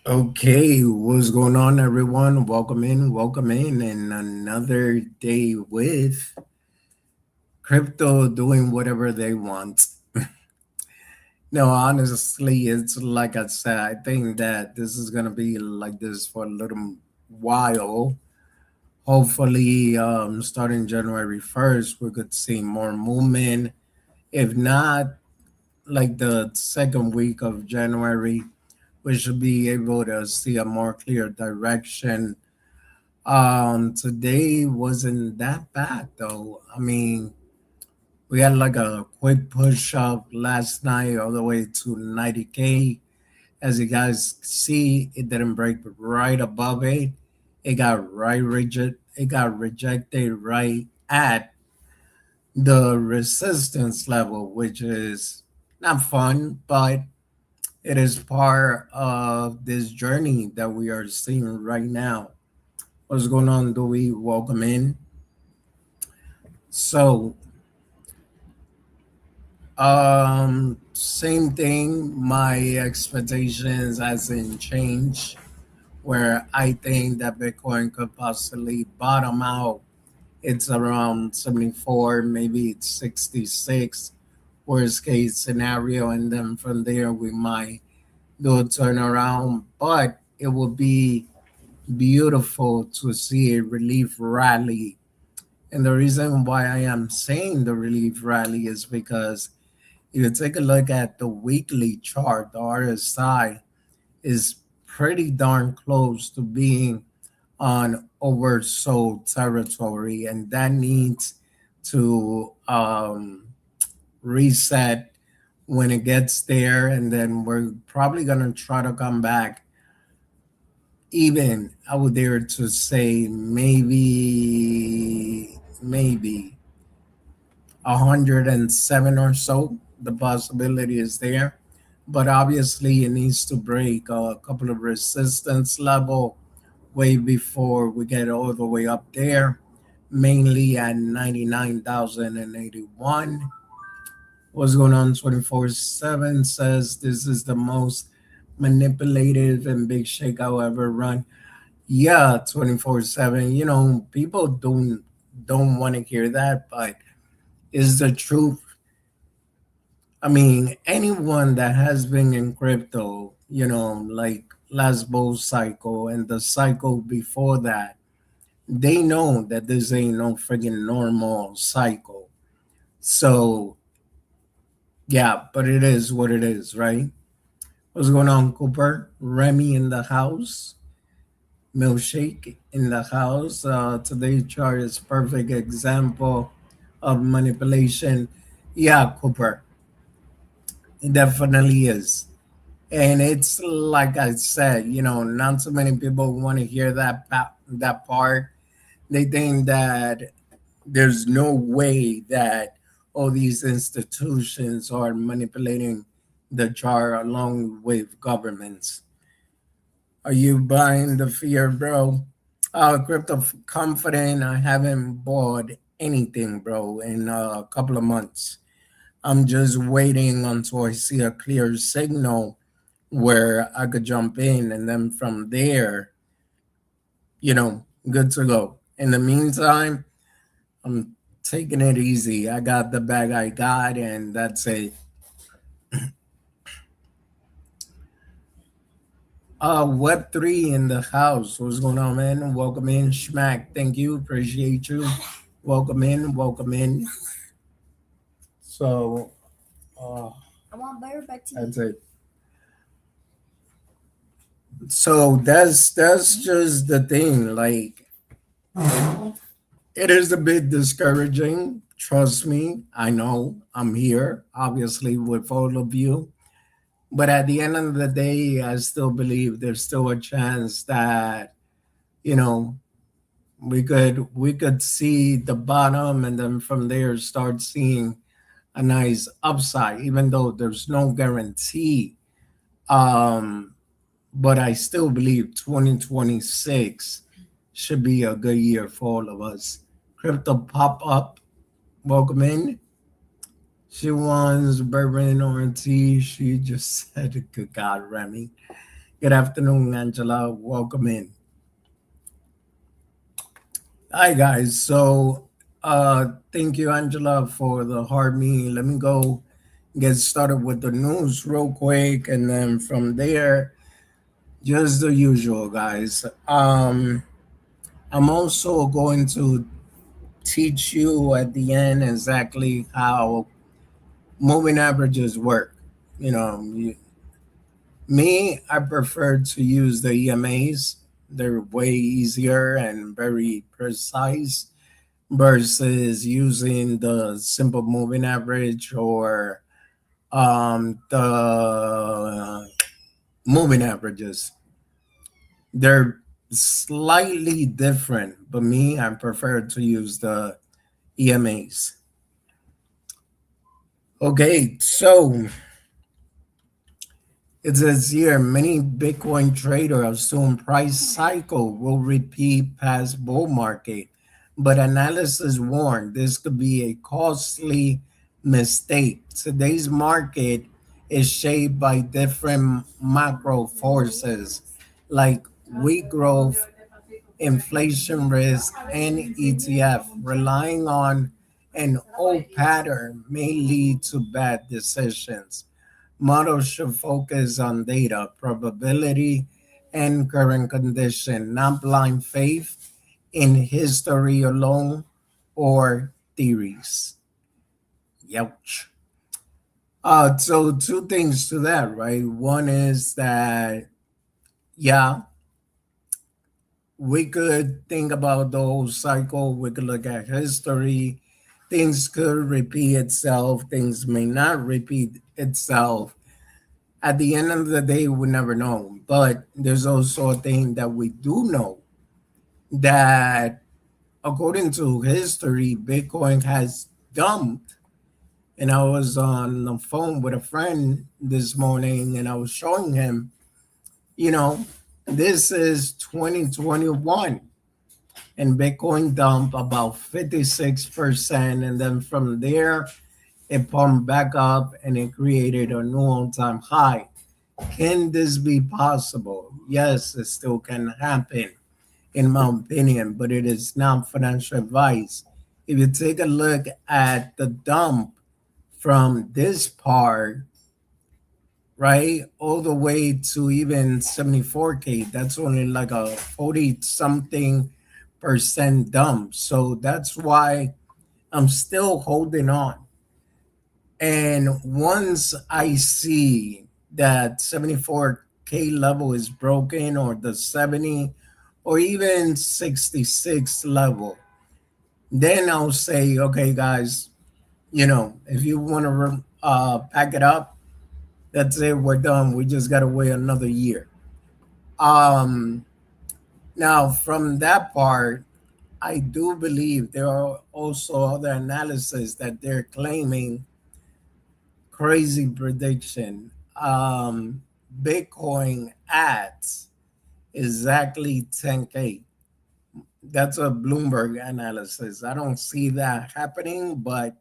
Okay, what's going on, everyone? Welcome in, and another day with crypto doing whatever they want. No, honestly, it's like I said, I think that this is gonna be like this for a little while. Hopefully, starting January 1st, we could see more movement. If not, like the second week of January, we should be able to see a more clear direction. Today wasn't that bad though. I mean, we had like a quick push up last night all the way to 90K. As you guys see, it didn't break right above it. It got right rigid. It got rejected right at the resistance level, which is not fun, but it is part of this journey that we are seeing right now. What's going on, Dewey? Welcome in. So, same thing. My expectations hasn't changed. Where I think that Bitcoin could possibly bottom out, it's around 74, maybe it's 66, worst case scenario, and then from there we might do a turnaround. But it will be beautiful to see a relief rally. And the reason why I am saying the relief rally is because if you take a look at the weekly chart, the RSI is pretty darn close to being on oversold territory, and that needs to reset when it gets there. And then we're probably going to try to come back. Even I would dare to say maybe 107 or so. The possibility is there, but obviously it needs to break a couple of resistance level way before we get all the way up there, mainly at 99,081. What's going on? 24/7 says this is the most manipulative and big shake I'll ever run. Yeah, 24/7. People don't want to hear that, but is the truth. I mean, anyone that has been in crypto, like last bull cycle and the cycle before that, they know that this ain't no friggin' normal cycle. So, yeah, but it is what it is, right? What's going on, Cooper? Remy in the house. Milkshake in the house. Today's chart is perfect example of manipulation. Yeah, Cooper, it definitely is. And it's like I said, not so many people want to hear that part. They think that there's no way that all these institutions are manipulating the chart along with governments. Are you buying the fear, bro? Crypto confident. I haven't bought anything, bro, in a couple of months. I'm just waiting until I see a clear signal where I could jump in, and then from there, good to go. In the meantime, I'm taking it easy. I got the bag I got, and that's it. Web3 in the house. What's going on, man? Welcome in, Schmack. Thank you. Appreciate you. Welcome in. Welcome in. So, uh, I want better back to that's you. it. So that's just the thing. Like, it is a bit discouraging. Trust me. I know I'm here, obviously, with all of you. But at the end of the day, I still believe there's still a chance that, you know, we could see the bottom, and then from there start seeing a nice upside, even though there's no guarantee. Um, but I still believe 2026 should be a good year for all of us. Crypto pop up, welcome in. She wants bourbon or tea. She just said, "Good God, Remy." Good afternoon, Angela. Welcome in. Hi, guys. Thank you, Angela, for the hard me. Let me go get started with the news real quick, and then from there, just the usual, guys. I'm also going to teach you at the end exactly how moving averages work. You know, me, I prefer to use the EMAs. They're way easier and very precise versus using the simple moving average or the moving averages. They're slightly different, but me, I prefer to use the EMAs. Okay, so it says here many Bitcoin traders assume price cycle will repeat past bull market, but analysts warn this could be a costly mistake. Today's market is shaped by different macro forces like weak growth, inflation risk, and ETF. Relying on an old pattern may lead to bad decisions. Models should focus on data, probability, and current condition, not blind faith in history alone or theories. Youch. So two things to that, right? One is that, yeah, we could think about the whole cycle. We could look at history. Things could repeat itself. Things may not repeat itself. At the end of the day, we never know. But there's also a thing that we do know that according to history, Bitcoin has dumped. And I was on the phone with a friend this morning and I was showing him, you know, this is 2021 and Bitcoin dumped about 56%. And then from there, it pumped back up and it created a new all time high. Can this be possible? Yes, it still can happen, in my opinion, but it is not financial advice. If you take a look at the dump from this part, right, all the way to even 74K, that's only like a 40 something percent dump. So that's why I'm still holding on. And once I see that 74K level is broken or the 70 or even 66 level, then I'll say, okay, guys, if you want to pack it up, that's it, we're done. We just got to wait another year. Um, Now, from that part, I do believe there are also other analysis that they're claiming crazy prediction. Bitcoin adds exactly 10K. That's a Bloomberg analysis. I don't see that happening, but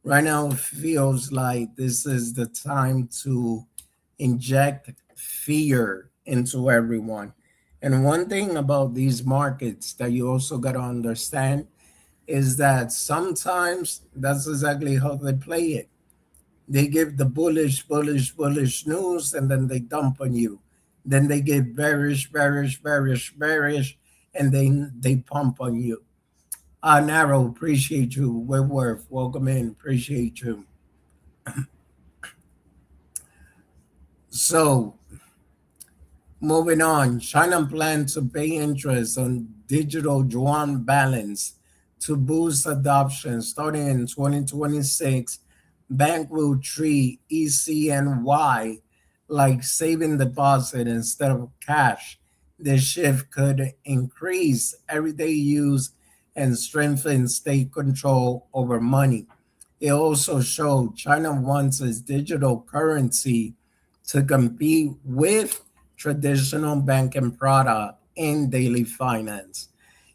right now it feels like this is the time to inject fear into everyone. And one thing about these markets that you also got to understand is that sometimes that's exactly how they play it. They give the bullish, bullish, bullish news and then they dump on you. Then they give bearish, bearish, bearish, bearish, and they pump on you. Narrow, appreciate you. Whitworth, welcome in, appreciate you. So, moving on, China plans to pay interest on digital yuan balance to boost adoption starting in 2026. Bank will treat ECNY like saving deposit instead of cash. This shift could increase everyday use and strengthen state control over money. It also showed China wants its digital currency to compete with traditional banking product in daily finance.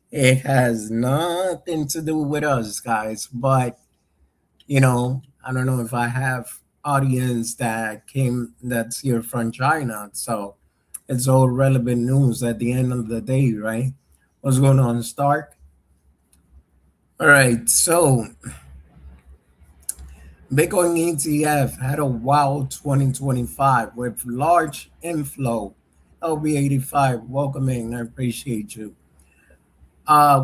It has nothing to do with us, guys, but I don't know if I have audience that's here from China. So It's all relevant news at the end of the day, right? What's going on, Stark? All right, so Bitcoin ETF had a wild 2025 with large inflow. LB85, welcome in. I appreciate you.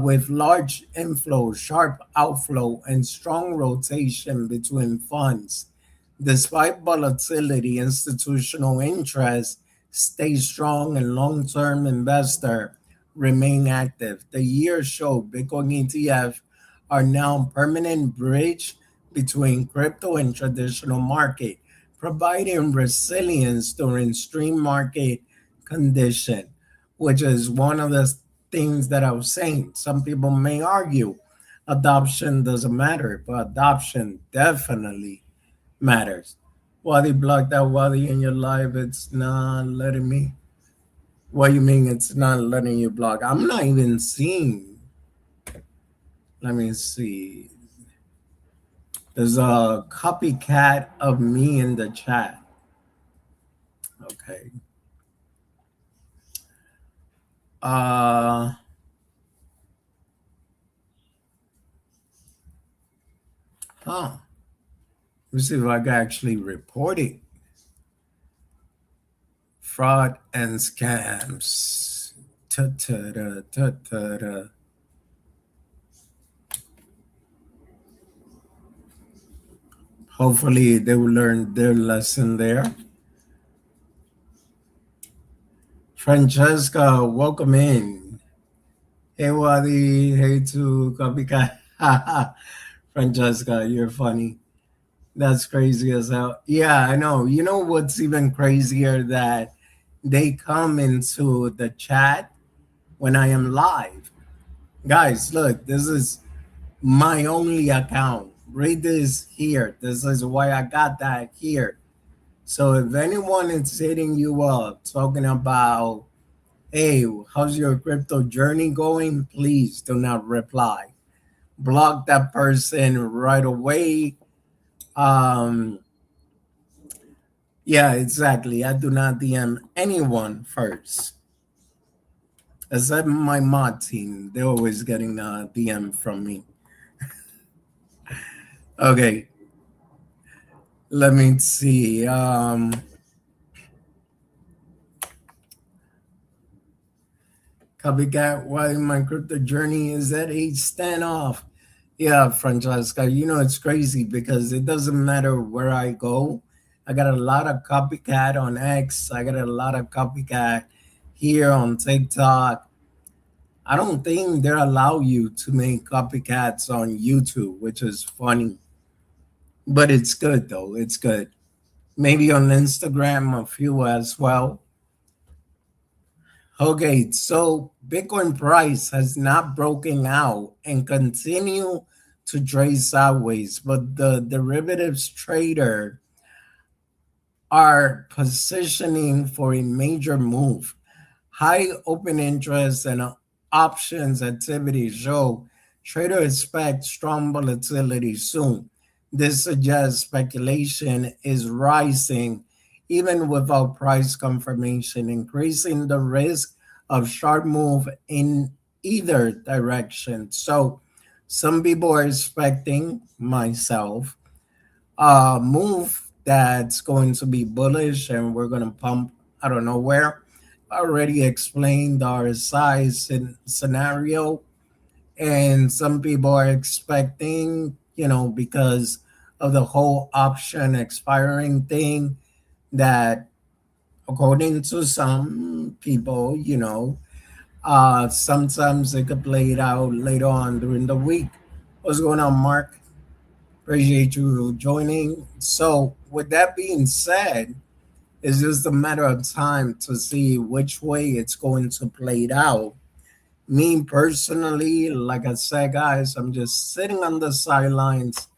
With large inflow, sharp outflow, and strong rotation between funds. Despite volatility, institutional interest stays strong and long-term investor remain active. The year showed Bitcoin ETF are now permanent bridge between crypto and traditional market, providing resilience during extreme market condition, which is one of the things that I was saying. Some people may argue adoption doesn't matter, but adoption definitely matters. Wadi blocked out Wadi in your live. It's not letting me. What do you mean it's not letting you block? I'm not even seeing. Let me see. There's a copycat of me in the chat. Okay. Uh huh. Let's see if I can actually report it. Fraud and scams. Ta-ta-da, ta-ta-da. Hopefully they will learn their lesson there. Francesca, welcome in. Hey Wadi, hey to Copycat. Francesca, you're funny. That's crazy as hell. Yeah, I know. You know what's even crazier that they come into the chat when I am live. Guys, look, this is my only account. Read this here. This is why I got that here. So if anyone is hitting you up talking about, hey, how's your crypto journey going? Please do not reply. Block that person right away. Um, yeah, exactly. I do not DM anyone first. Except my mod team. They're always getting a DM from me. Okay, let me see. Copycat, why my crypto journey is at age standoff. Yeah, Francesca, you know it's crazy because it doesn't matter where I go. I got a lot of copycat on X. I got a lot of copycat here on TikTok. I don't think they allow you to make copycats on YouTube, which is funny. But it's good though. It's good. Maybe on Instagram a few as well. Okay, so Bitcoin price has not broken out and continue to trade sideways, but the derivatives trader are positioning for a major move. High open interest and options activity show traders expect strong volatility soon. This suggests speculation is rising even without price confirmation, increasing the risk of sharp move in either direction. So some people are expecting, myself, a move that's going to be bullish and we're going to pump out of nowhere. I already explained our size scenario, and some people are expecting, because of the whole option expiring thing, that according to some people, sometimes it could play it out later on during the week. What's going on, Mark? Appreciate you joining. So, with that being said, it's just a matter of time to see which way it's going to play it out. Me personally, like I said, guys, I'm just sitting on the sidelines.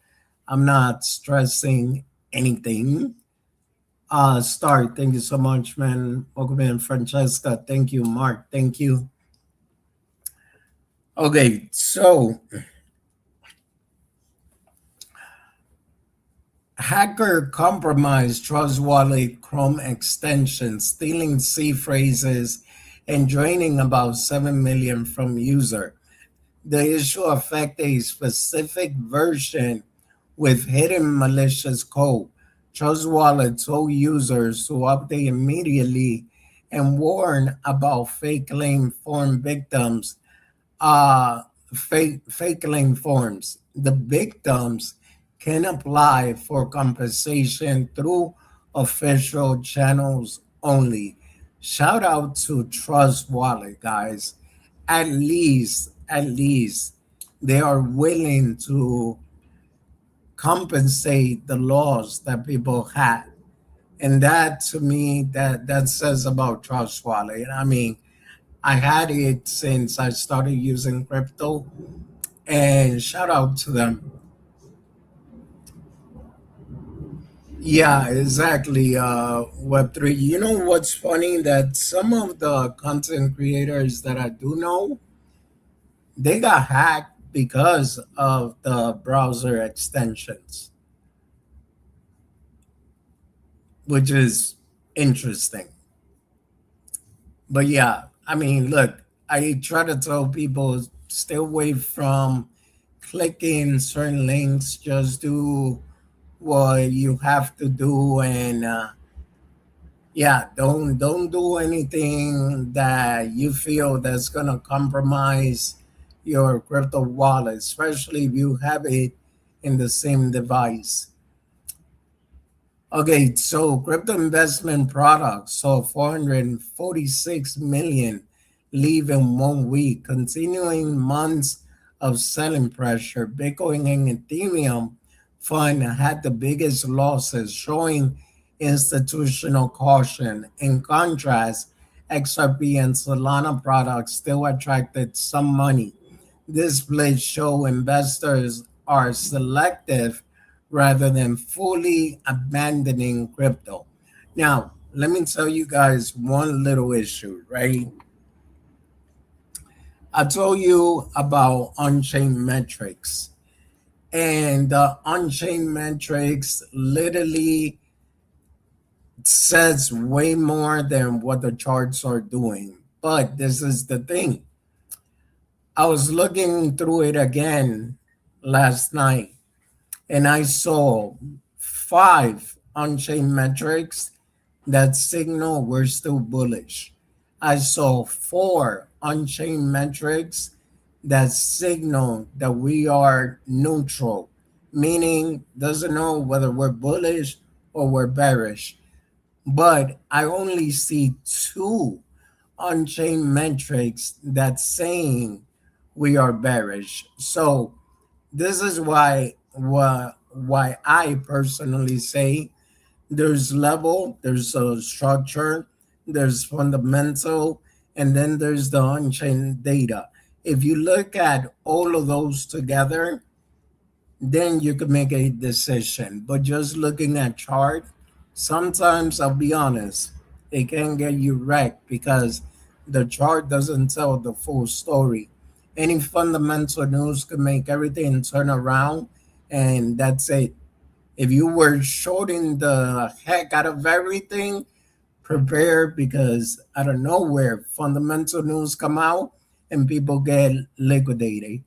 I'm not stressing anything. Start. Thank you so much, man. Welcome in, Francesca. Thank you, Mark. Thank you. Okay, so Hacker compromised Trust Wallet Chrome extension, stealing C phrases and draining about 7 million from user. The issue affected a specific version with hidden malicious code. Trust Wallet told users to update immediately and warn about fake claim form victims, fake claim forms. The victims can apply for compensation through official channels only. Shout out to Trust Wallet, guys. At least they are willing to compensate the loss that people had. And that to me, that says about Trust Wallet. I mean, I had it since I started using crypto, and shout out to them. Yeah, exactly. Web3. You know what's funny? That some of the content creators that I do know, they got hacked because of the browser extensions, which is interesting. But yeah, I mean, look, I try to tell people stay away from clicking certain links. Just do what you have to do, and yeah, don't do anything that you feel that's gonna compromise your crypto wallet, especially if you have it in the same device. Okay, so crypto investment products saw 446 million leave in 1 week, continuing months of selling pressure. Bitcoin and Ethereum fund had the biggest losses, showing institutional caution. In contrast, XRP and Solana products still attracted some money. This split show investors are selective rather than fully abandoning crypto. Now, let me tell you guys one little issue, right? I told you about on-chain metrics, and on-chain metrics literally says way more than what the charts are doing. But this is the thing. I was looking through it again last night, and I saw five on-chain metrics that signal we're still bullish. I saw four on-chain metrics that signal that we are neutral, meaning doesn't know whether we're bullish or we're bearish. But I only see two on-chain metrics that's saying we are bearish. So this is why I personally say there's level, there's a structure, there's fundamental, and then there's the on-chain data. If you look at all of those together, then you can make a decision. But just looking at chart, sometimes I'll be honest, it can get you wrecked because the chart doesn't tell the full story. Any fundamental news can make everything turn around, and that's it. If you were shorting the heck out of everything, prepare because out of nowhere, fundamental news come out and people get liquidated.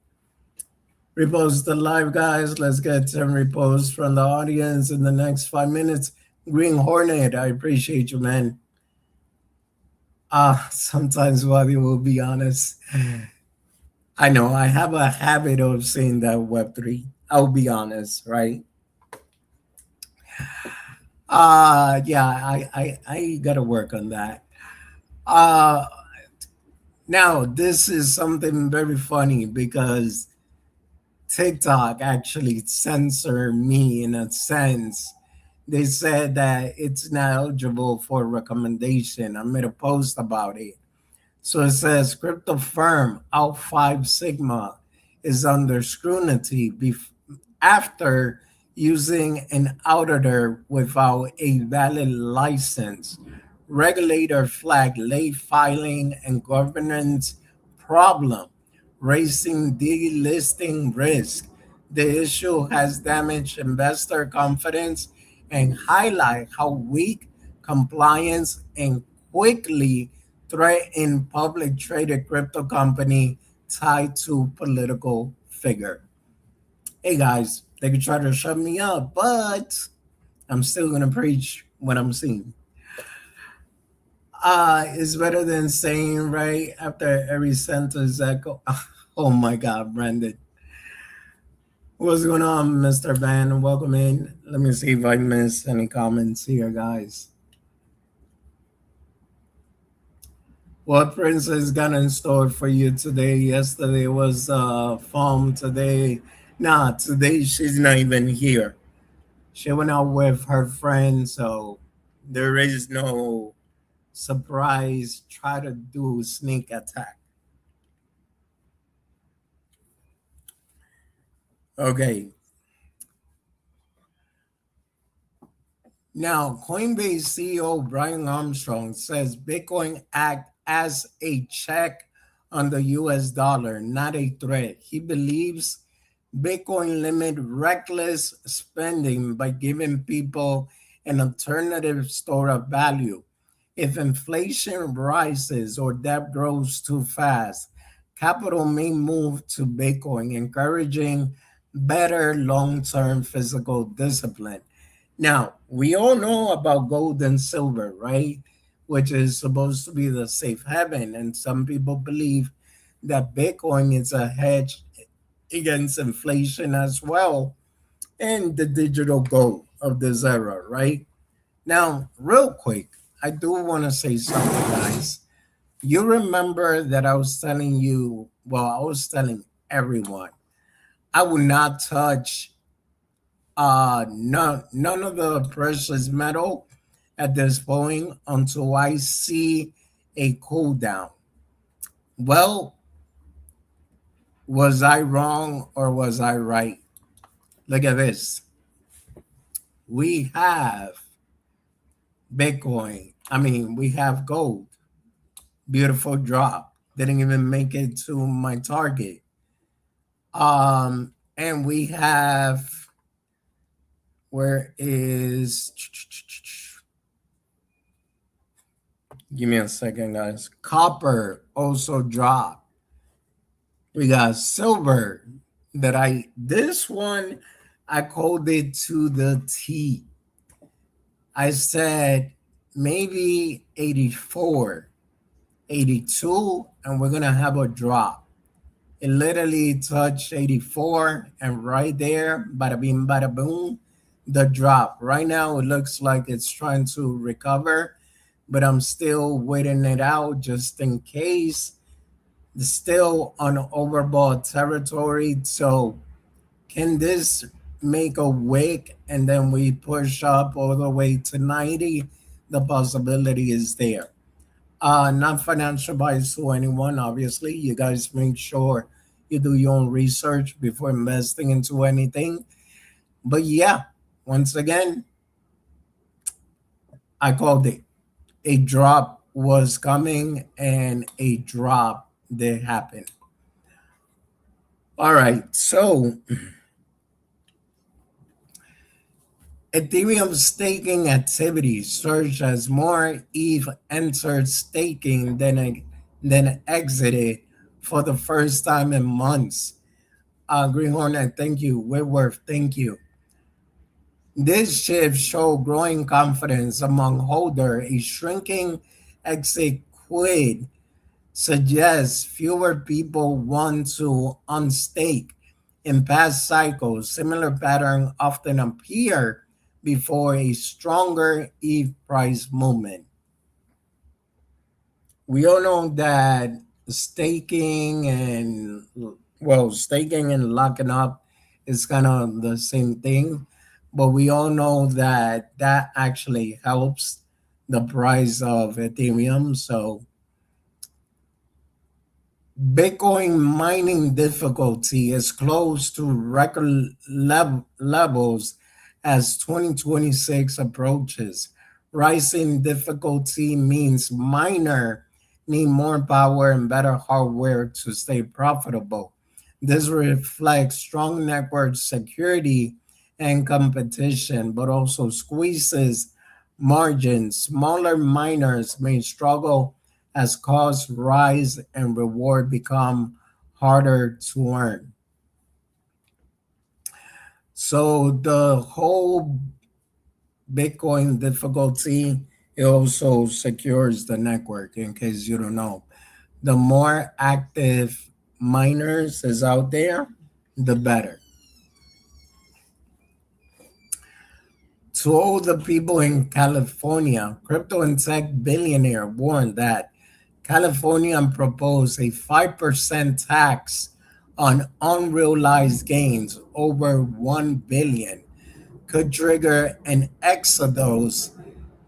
Repost the live, guys. Let's get some reposts from the audience in the next 5 minutes. Green Hornet, I appreciate you, man. Sometimes, Wadi will be honest. I know I have a habit of saying that Web3. I'll be honest, right? Yeah, I gotta work on that. Uh Now this is something very funny because TikTok actually censored me in a sense. They said that it's not eligible for recommendation. I made a post about it. So it says crypto firm Alt 5 Sigma is under scrutiny after using an auditor without a valid license. Regulator flag late filing and governance problem, raising delisting risk. The issue has damaged investor confidence and highlight how weak compliance and quickly threaten public traded crypto company tied to political figure. Hey guys, they could try to shut me up, but I'm still gonna preach what I'm seeing. It's better than saying right after every sentence echo. Oh my God, Brandon. What's going on, Mr. Van? Welcome in. Let me see if I missed any comments here, guys. What Princess got in store for you today? Yesterday was farm. Today, nah, today she's not even here. She went out with her friends, so there is no surprise. Try to do sneak attack. Okay, now, Coinbase CEO Brian Armstrong says Bitcoin act as a check on the US dollar, not a threat. He believes Bitcoin limit reckless spending by giving people an alternative store of value. If inflation rises or debt grows too fast, capital may move to Bitcoin, encouraging better long term physical discipline. Now, we all know about gold and silver, right? Which is supposed to be the safe haven. And some people believe that Bitcoin is a hedge against inflation as well, and the digital gold of this era, right? Now, real quick, I do want to say something, guys. You remember that I was telling you, well, I was telling everyone, I would not touch none of the precious metal at this point until I see a cool down. Well, was I wrong or was I right? Look at this. We have Bitcoin. I mean, we have gold. Beautiful drop. Didn't even make it to my target. And we have, where is, give me a second, guys. Copper also dropped. We got silver that this one, I called it to the T. I said maybe 84, 82, and we're going to have a drop. It literally touched 84, and right there, bada bing, bada boom, the drop. Right now, it looks like it's trying to recover, but I'm still waiting it out just in case. It's still on overbought territory. So, can this make a wick and then we push up all the way to 90? The possibility is there. Not financial advice to anyone, obviously. You guys make sure you do your own research before investing into anything. But yeah, once again, I called it. A drop was coming and a drop did happen. All right, so Ethereum staking activity surged as more ETH entered staking than exited for the first time in months. Green Hornet, thank you. Whitworth, thank you. This shift showed growing confidence among holders. A shrinking exit quid suggests fewer people want to unstake. In past cycles, similar patterns often appear before a stronger ETH price movement. We all know that staking and staking and locking up is kind of the same thing, but we all know that that actually helps the price of Ethereum. So Bitcoin mining difficulty is close to record levels as 2026 approaches. Rising difficulty means miner need more power and better hardware to stay profitable. This reflects strong network security and competition, but also squeezes margins. Smaller miners may struggle as costs rise and reward become harder to earn. So the whole Bitcoin difficulty, it also secures the network in case you don't know. The more active miners is out there, the better. To all the people in California, crypto and tech billionaire warned that California proposed a 5% tax on unrealized gains over 1 billion could trigger an exodus.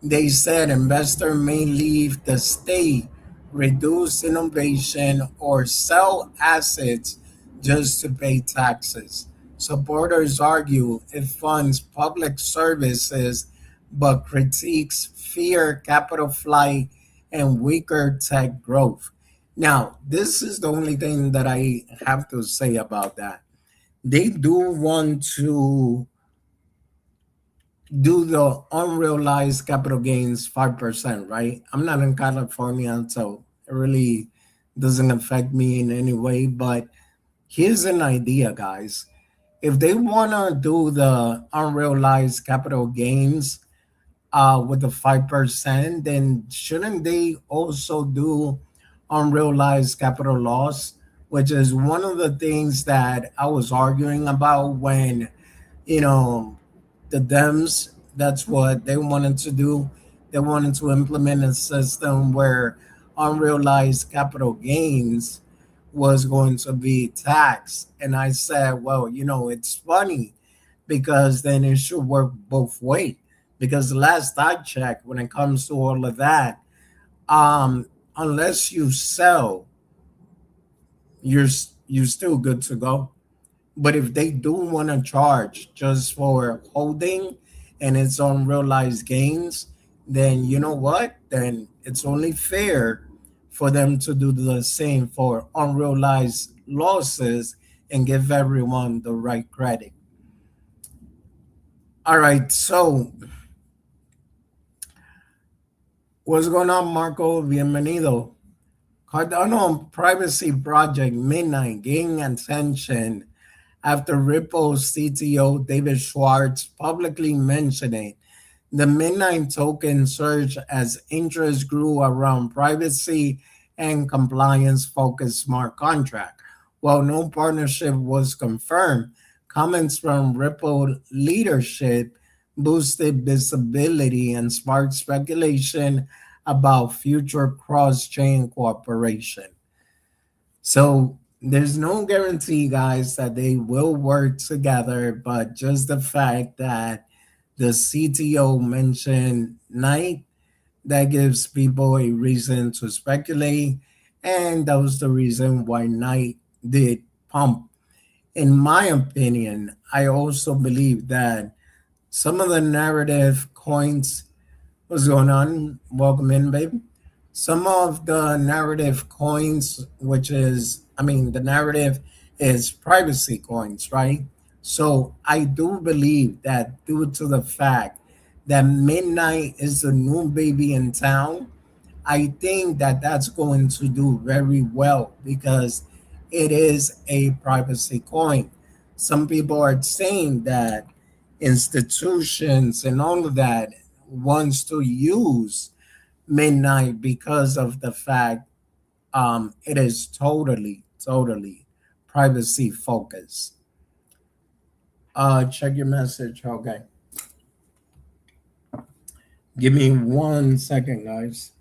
They said investors may leave the state, reduce innovation, or sell assets just to pay taxes. Supporters argue it funds public services but critiques fear capital flight and weaker tech growth. Now, this is the only thing that I have to say about that. They do want to do the unrealized capital gains 5%, right? I'm not in California, so it really doesn't affect me in any way. But here's an idea, guys. If they want to do the unrealized capital gains with the 5%, then shouldn't they also do unrealized capital loss, which is one of the things that I was arguing about when you know, the Dems, that's what they wanted to do. They wanted to implement a system where unrealized capital gains was going to be taxed. And I said, well, it's funny because then it should work both ways. Because the last I checked, when it comes to all of that, unless you sell, you're still good to go. But if they do want to charge just for holding and its unrealized gains, then you know what? Then it's only fair for them to do the same for unrealized losses and give everyone the right credit. All right, so what's going on, Marco? Bienvenido. Cardano Privacy Project Midnight gaining attention after Ripple's CTO David Schwartz publicly mentioning the Midnight token surged as interest grew around privacy and compliance focused smart contract. While no partnership was confirmed, comments from Ripple leadership boosted visibility and sparked speculation about future cross chain cooperation. So there's no guarantee, guys, that they will work together, but just the fact that the CTO mentioned Knight, that gives people a reason to speculate. And that was the reason why Knight did pump. In my opinion, I also believe that some of the narrative coins, what's going on? Welcome in, babe. Some of the narrative coins, which is, I mean, the narrative is privacy coins, right? So I do believe that due to the fact that Midnight is the new baby in town, I think that that's going to do very well because it is a privacy coin. Some people are saying that institutions and all of that wants to use Midnight because of the fact it is totally privacy focused. Check your message. Okay. Give me 1 second, guys.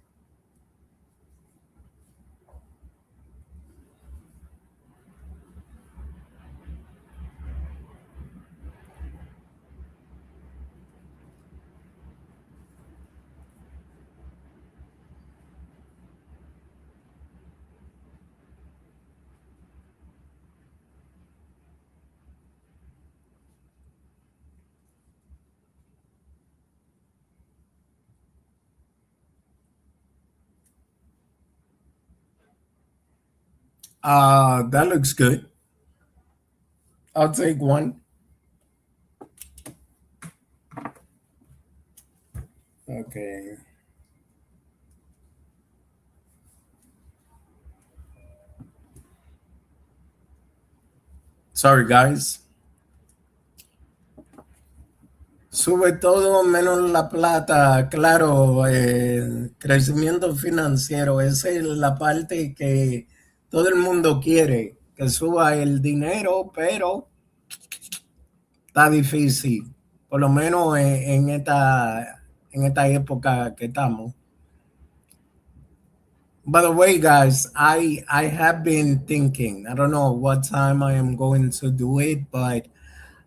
That looks good. I'll take one. Okay. Sorry, guys. Sube todo menos la plata, claro, crecimiento financiero, esa es la parte que todo el mundo quiere, que suba el dinero, pero está difícil, por lo menos en esta época que estamos. By the way, guys, I have been thinking, I don't know what time I am going to do it, but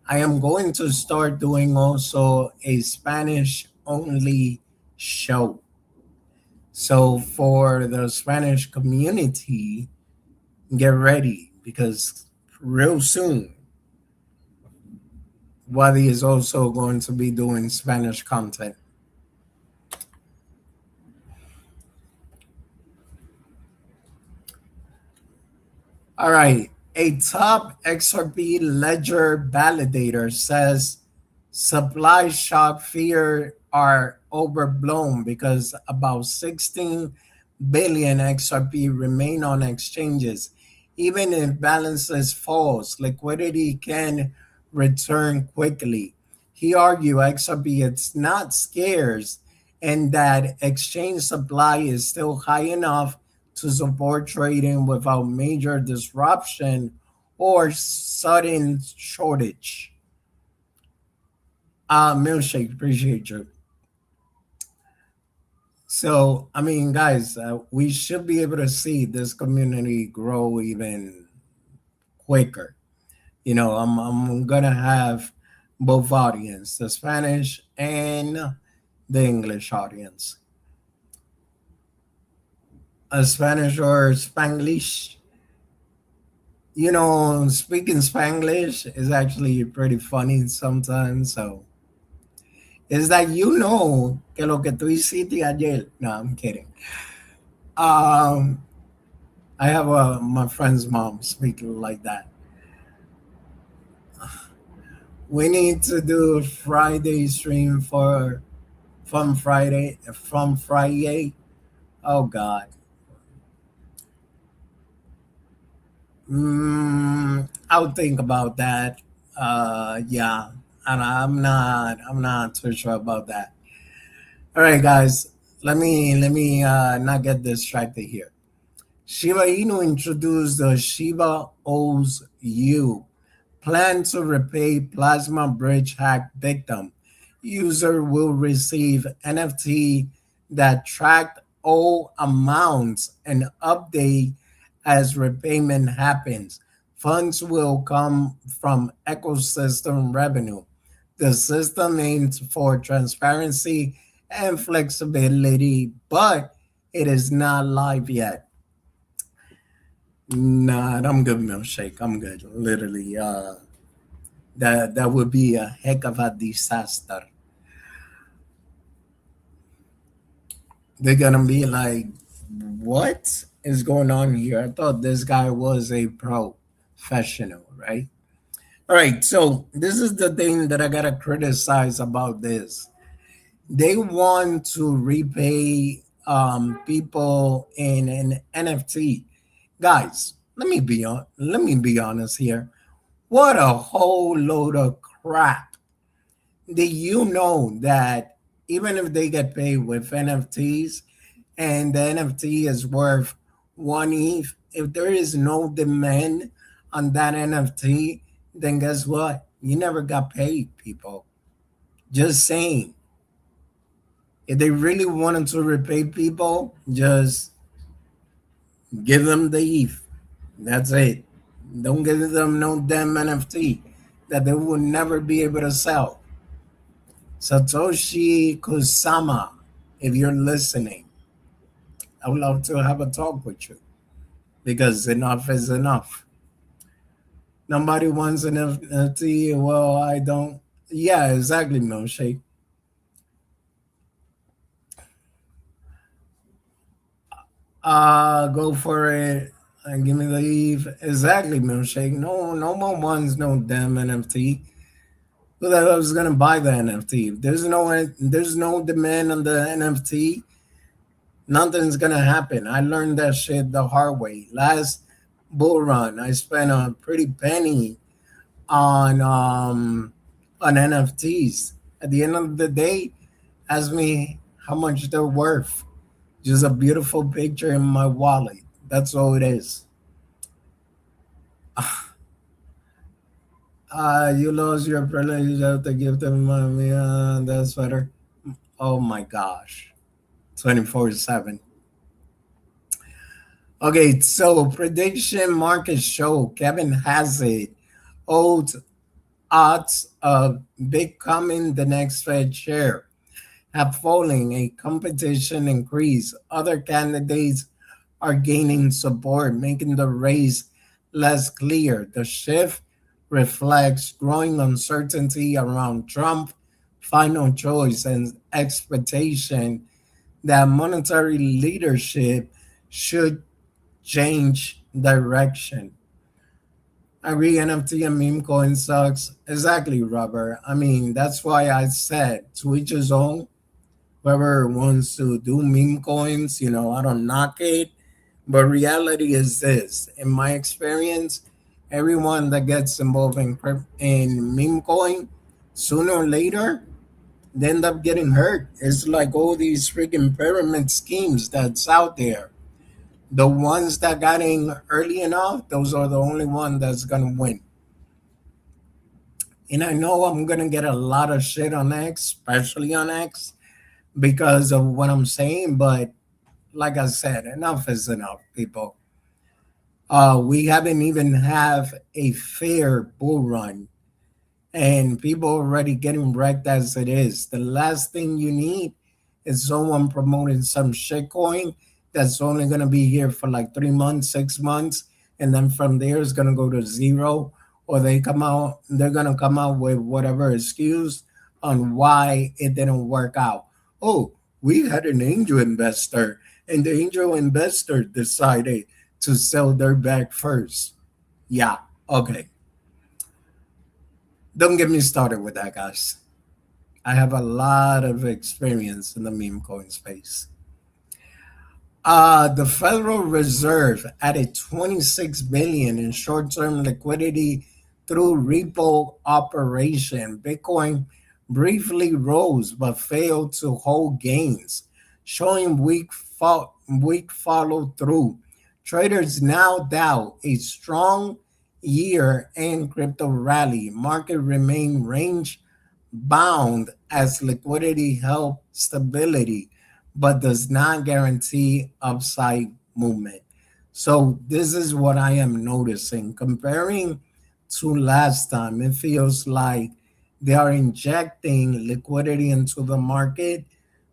I am going to start doing also a Spanish only show. So for the Spanish community, get ready because real soon, Wadi is also going to be doing Spanish content. All right. A top XRP ledger validator says supply shock fear are overblown because about 16 billion XRP remain on exchanges. Even if balances falls, liquidity can return quickly. He argued XRP it's not scarce and that exchange supply is still high enough to support trading without major disruption or sudden shortage. Milkshake, appreciate you. So, I mean, guys, we should be able to see this community grow even quicker. You know, I'm gonna have both audience, the Spanish and the English audience. A Spanish or Spanglish. You know, speaking Spanglish is actually pretty funny sometimes. So it's like que lo que tú hiciste ayer. No, I'm kidding. Um, I have my friend's mom speaking like that. We need to do a Friday stream for from Friday. Oh God. I'll think about that. Yeah, and I'm not too sure about that. All right, guys, let me not get distracted here. Shiba Inu introduced the Shiba Owes You plan to repay Plasma Bridge hack victim. User will receive NFT that tracked all amounts and update as repayment happens. Funds will come from ecosystem revenue. The system aims for transparency and flexibility, but it is not live yet. Nah, I'm good, milkshake. I'm good. Literally, that would be a heck of a disaster. They're gonna be like, "What is going on here?" I thought this guy was a professional, right? All right, so this is the thing that I gotta criticize about this. They want to repay people in an NFT. Guys, let me be honest here. What a whole load of crap. Do you know that even if they get paid with NFTs and the NFT is worth one ETH, if there is no demand on that NFT, then guess what? You never got paid, people. Just saying. If they really wanted to repay people, just give them the ETH. That's it. Don't give them no damn NFT that they will never be able to sell. Satoshi Kusama, if you're listening, I would love to have a talk with you because enough is enough. Nobody wants an NFT. Well, I don't. Yeah, exactly, Milkshake. Go for it. And give me the Eve. Exactly, milkshake. No, no more ones, no damn NFT. Who the hell is gonna buy the NFT? If there's no demand on the NFT, nothing's gonna happen. I learned that shit the hard way. Last bull run, I spent a pretty penny on NFTs. At the end of the day, ask me how much they're worth. Just a beautiful picture in my wallet. That's all it is. You lost your privilege. You have to give them money. That's better. Oh my gosh. 24/7. Okay, so prediction market show Kevin Hazard holds odds of becoming the next Fed chair have fallen, a competition increase. Other candidates are gaining support, making the race less clear. The shift reflects growing uncertainty around Trump final choice and expectation that monetary leadership should change direction. I agree, NFT and meme coin sucks. Exactly, Robert. I mean, that's why I said to each his own. Whoever wants to do meme coins, I don't knock it. But reality is this: in my experience, everyone that gets involved in meme coin, sooner or later, they end up getting hurt. It's like all these freaking pyramid schemes that's out there. The ones that got in early enough, those are the only one that's gonna win. And I know I'm gonna get a lot of shit on X, especially on X, because of what I'm saying. But like I said, enough is enough, people. We haven't even have a fair bull run, and people already getting wrecked as it is. The last thing you need is someone promoting some shitcoin that's only gonna be here for like 3 months, 6 months, and then from there it's gonna go to zero, or they're gonna come out with whatever excuse on why it didn't work out. Oh, we had an angel investor, and the angel investor decided to sell their bag first. Yeah, okay. Don't get me started with that, guys. I have a lot of experience in the meme coin space. The Federal Reserve added 26 billion in short-term liquidity through repo operation. Bitcoin briefly rose but failed to hold gains, showing weak follow through. Traders now doubt a strong year and crypto rally. Market remain range bound as liquidity help stability, but does not guarantee upside movement. So this is what I am noticing. Comparing to last time, it feels like they are injecting liquidity into the market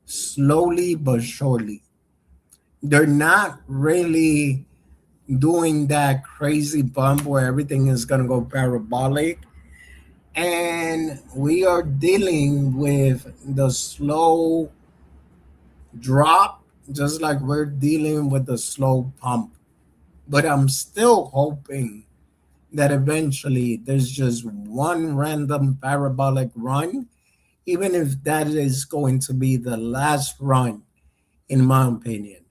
slowly but surely. They're not really doing that crazy bump where everything is going to go parabolic. And we are dealing with the slow drop, just like we're dealing with the slow pump. But I'm still hoping that eventually there's just one random parabolic run, even if that is going to be the last run, in my opinion.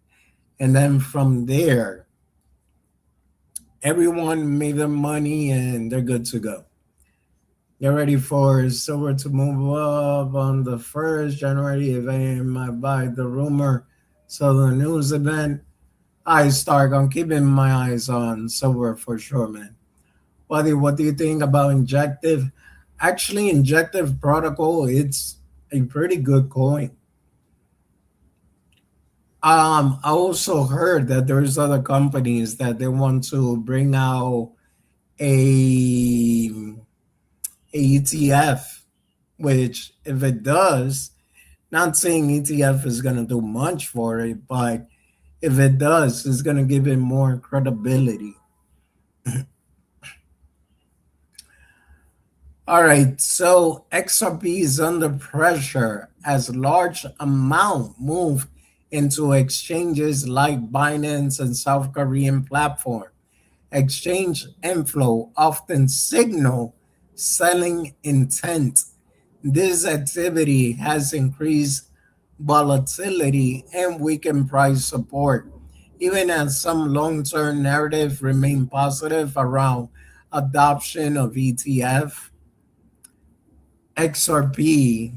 And then from there, everyone made their money and they're good to go. Get ready for silver to move up on the first January event. I buy the rumor. So the news event, I start on keeping my eyes on silver for sure, man. What do you think about Injective? Actually, Injective Protocol, it's a pretty good coin. I also heard that there's other companies that they want to bring out a ETF, which if it does, not saying ETF is going to do much for it, but if it does, it's going to give it more credibility. All right, so XRP is under pressure as large amount move into exchanges like Binance and South Korean platform. Exchange inflow often signal selling intent. This activity has increased volatility and weakened price support, even as some long-term narrative remain positive around adoption of ETF. XRP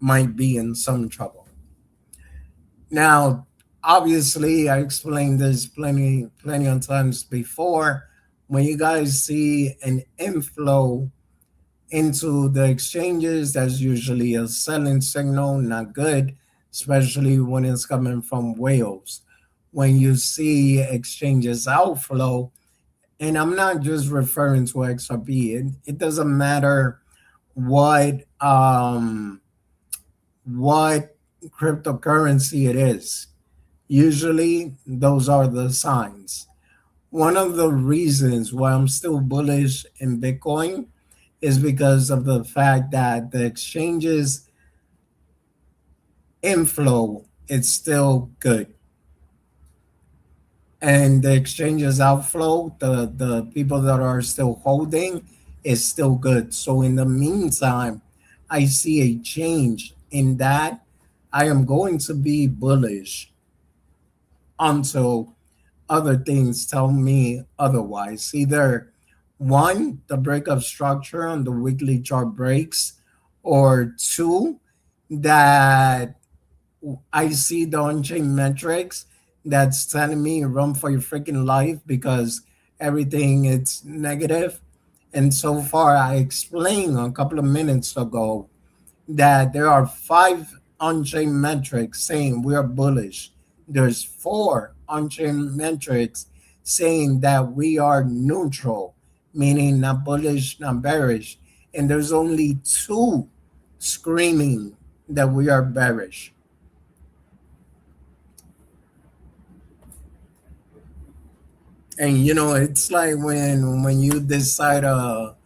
might be in some trouble. Now, obviously, I explained this plenty of times before. When you guys see an inflow into the exchanges, that's usually a selling signal, not good, especially when it's coming from whales. When you see exchanges outflow, and I'm not just referring to XRP, it doesn't matter what what cryptocurrency it is. Usually, those are the signs. One of the reasons why I'm still bullish in Bitcoin is because of the fact that the exchanges inflow is still good. And the exchanges outflow, the people that are still holding, is still good. So in the meantime, I see a change in that. I am going to be bullish until other things tell me otherwise. Either one, the breakup structure on the weekly chart breaks, or two, that I see the on-chain metrics that's telling me run for your freaking life because everything is negative. And so far, I explained a couple of minutes ago that there are five on-chain metrics saying we are bullish. There's four on-chain metrics saying that we are neutral, meaning not bullish, not bearish. And there's only two screaming that we are bearish. And it's like when you decide to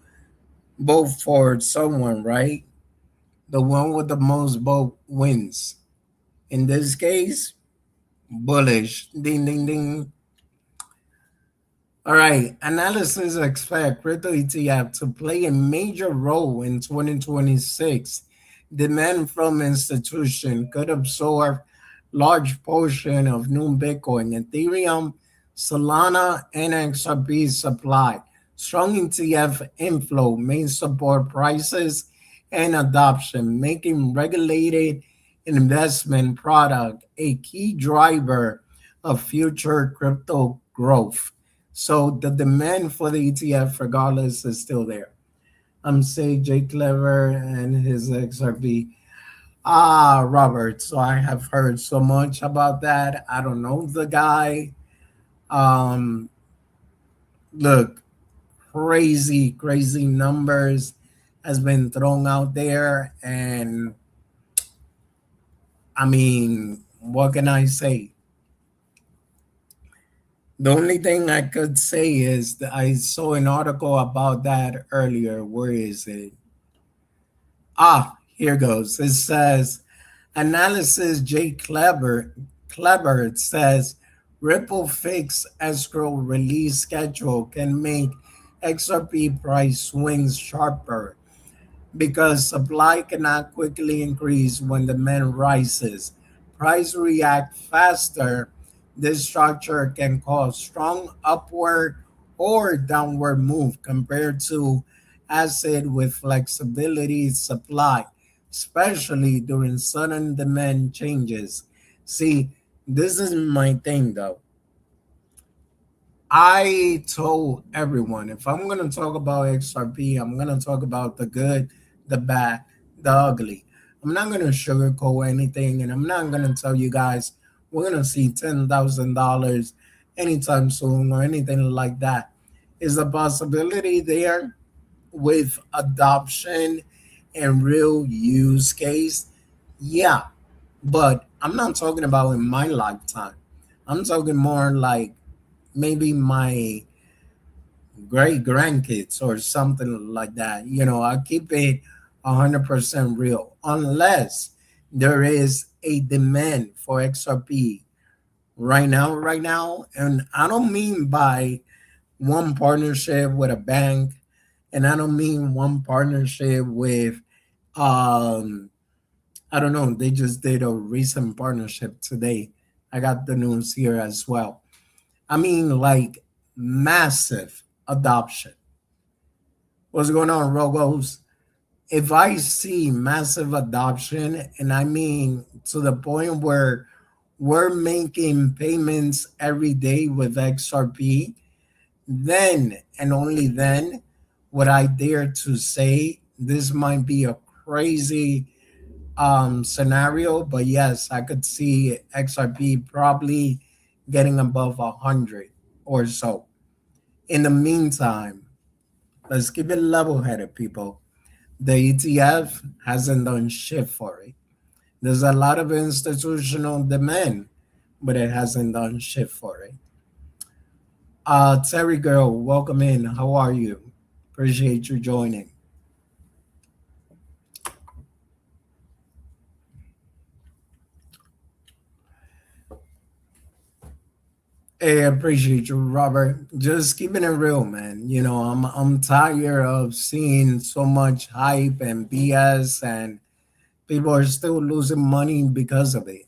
vote for someone, right? The one with the most vote wins. In this case, bullish. Ding ding ding. All right. Analysis expect crypto ETF to play a major role in 2026. Demand from institution could absorb large portion of new Bitcoin, Ethereum, Solana, and XRP supply. Strong ETF inflow may support prices and adoption, making regulated investment product a key driver of future crypto growth. So the demand for the ETF, regardless, is still there. I'm saying Jay Clever and his XRP. Robert. So I have heard so much about that. I don't know the guy. Um, Look, crazy numbers has been thrown out there, and I mean, what can I say? The only thing I could say is that I saw an article about that earlier. Where is it? Here goes. It says analysis J Clever says Ripple fixed escrow release schedule can make XRP price swings sharper because supply cannot quickly increase when demand rises. Price react faster. This structure can cause strong upward or downward move compared to asset with flexibility supply, especially during sudden demand changes. See, this is my thing though. I told everyone if I'm going to talk about XRP, I'm going to talk about the good, the bad, the ugly. I'm not going to sugarcoat anything, and I'm not going to tell you guys we're going to see $10,000 anytime soon or anything like that. Is a possibility there with adoption and real use case? Yeah, but I'm not talking about in my lifetime. I'm talking more like maybe my great grandkids or something like that. I keep it 100% real unless there is a demand for XRP right now, and I don't mean by one partnership with a bank, and I don't mean one partnership with um I don't know, they just did a recent partnership today. I got the news here as well. I mean like massive adoption. What's going on, Rogos? If I see massive adoption, and I mean to the point where we're making payments every day with XRP, then and only then would I dare to say this might be a crazy scenario. But yes, I could see XRP probably getting above 100 or so. In the meantime, let's keep it level headed, people. The ETF hasn't done shit for it. There's a lot of institutional demand, but it hasn't done shit for it. Terry girl, welcome in. How are you? Appreciate you joining. Hey, I appreciate you, Robert. Just keeping it real, man. You know, I'm tired of seeing so much hype and BS, and people are still losing money because of it.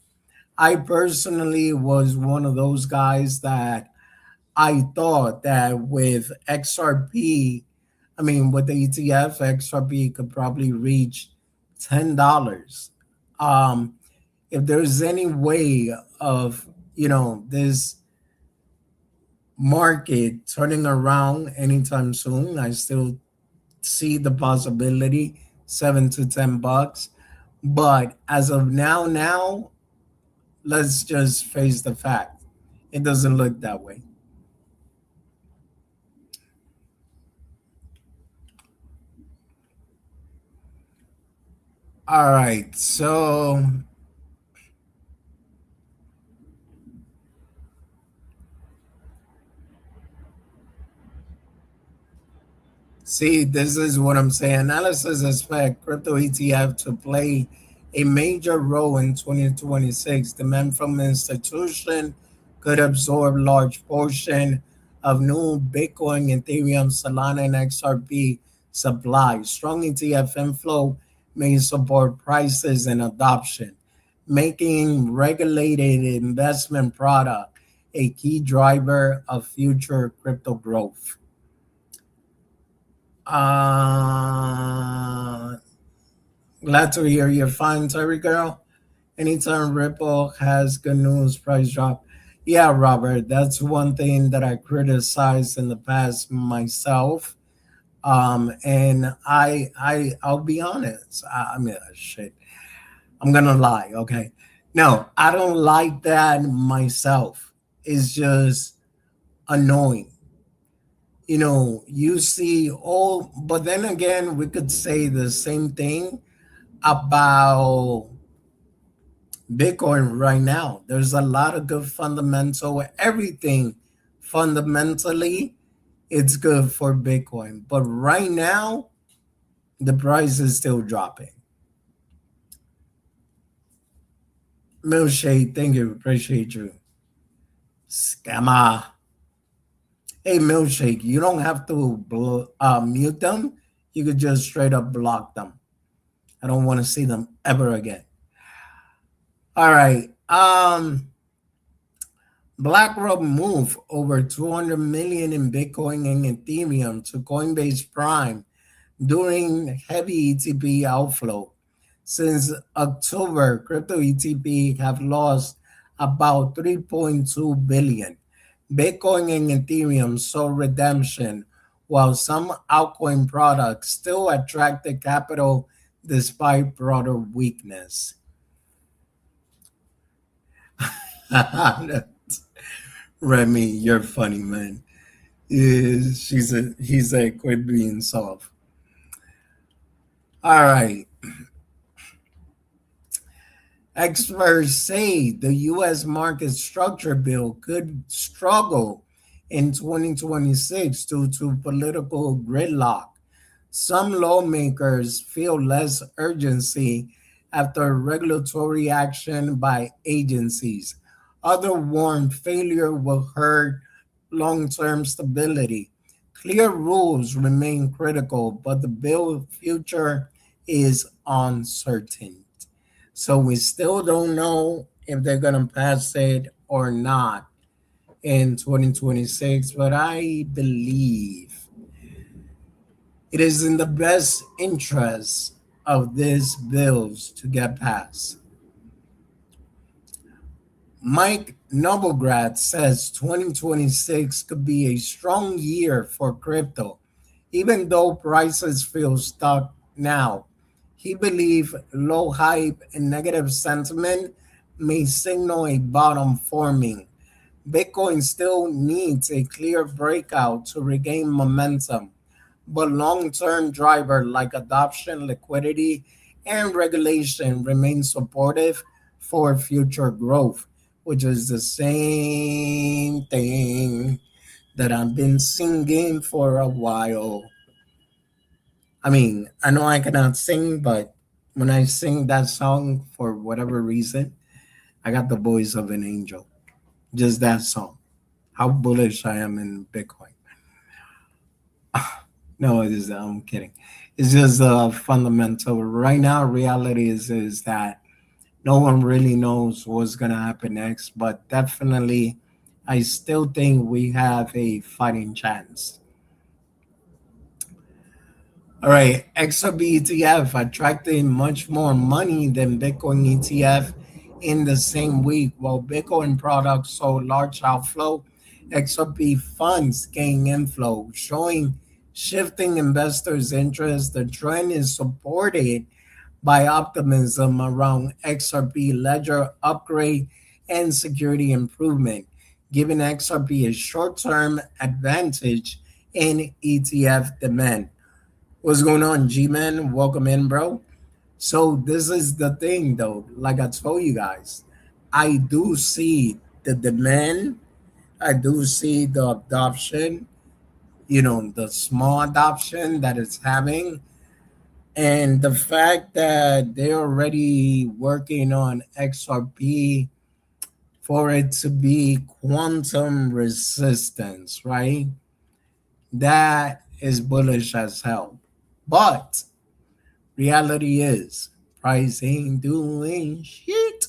I personally was one of those guys that I thought that with XRP, I mean, with the ETF, XRP could probably reach $10. Um, if there's any way of, this market turning around anytime soon, I still see the possibility $7 to $10. But as of now, let's just face the fact. It doesn't look that way. All right. So, see, this is what I'm saying. Analysis expect crypto ETF to play a major role in 2026. Demand from institution could absorb large portion of new Bitcoin, Ethereum, Solana, and XRP supply. Strong ETF inflow may support prices and adoption, making regulated investment product a key driver of future crypto growth. Uh, Glad to hear you're fine, Terry girl. Anytime Ripple has good news, price drop. Yeah, Robert, that's one thing that I criticized in the past myself. And I'll be honest. I mean, shit. I'm gonna lie. Okay, no, I don't like that myself. It's just annoying. You see all, but then again, we could say the same thing about Bitcoin right now. There's a lot of good fundamental, everything fundamentally, it's good for Bitcoin. But right now, the price is still dropping. Milkshake, thank you. Appreciate you. Scammer. Hey, Milkshake, you don't have to mute them. You could just straight up block them. I don't want to see them ever again. All right. BlackRock moved over 200 million in Bitcoin and Ethereum to Coinbase Prime during heavy ETP outflow. Since October, crypto ETP have lost about 3.2 billion. Bitcoin and Ethereum saw redemption, while some altcoin products still attracted capital despite broader weakness. Remy, you're funny, man. He's a quit being soft. All right. Experts say the U.S. market structure bill could struggle in 2026 due to political gridlock. Some lawmakers feel less urgency after regulatory action by agencies. Other warn failure will hurt long term stability. Clear rules remain critical, but the bill future is uncertain. So we still don't know if they're going to pass it or not in 2026, but I believe it is in the best interest of these bills to get passed. Mike Nobelgrad says 2026 could be a strong year for crypto, even though prices feel stuck now. He believes low hype and negative sentiment may signal a bottom forming. Bitcoin still needs a clear breakout to regain momentum, but long-term driver like adoption, liquidity, and regulation remain supportive for future growth, which is the same thing that I've been singing for a while. I mean, I know I cannot sing, but when I sing that song for whatever reason, I got the voice of an angel. Just that song. How bullish I am in Bitcoin. No, it is. I'm kidding. It's just fundamental. Right now, reality is that no one really knows what's gonna happen next, but definitely, I still think we have a fighting chance. All right, XRP ETF attracted much more money than Bitcoin ETF in the same week. While Bitcoin products saw large outflow, XRP funds gain inflow, showing shifting investors' interest. The trend is supported by optimism around XRP ledger upgrade and security improvement, giving XRP a short-term advantage in ETF demand. What's going on, G Man? Welcome in, bro. So this is the thing, though. Like I told you guys, I do see the demand. I do see the adoption. The small adoption that it's having, and the fact that they're already working on XRP for it to be quantum resistance, right? That is bullish as hell. But reality is, price ain't doing shit.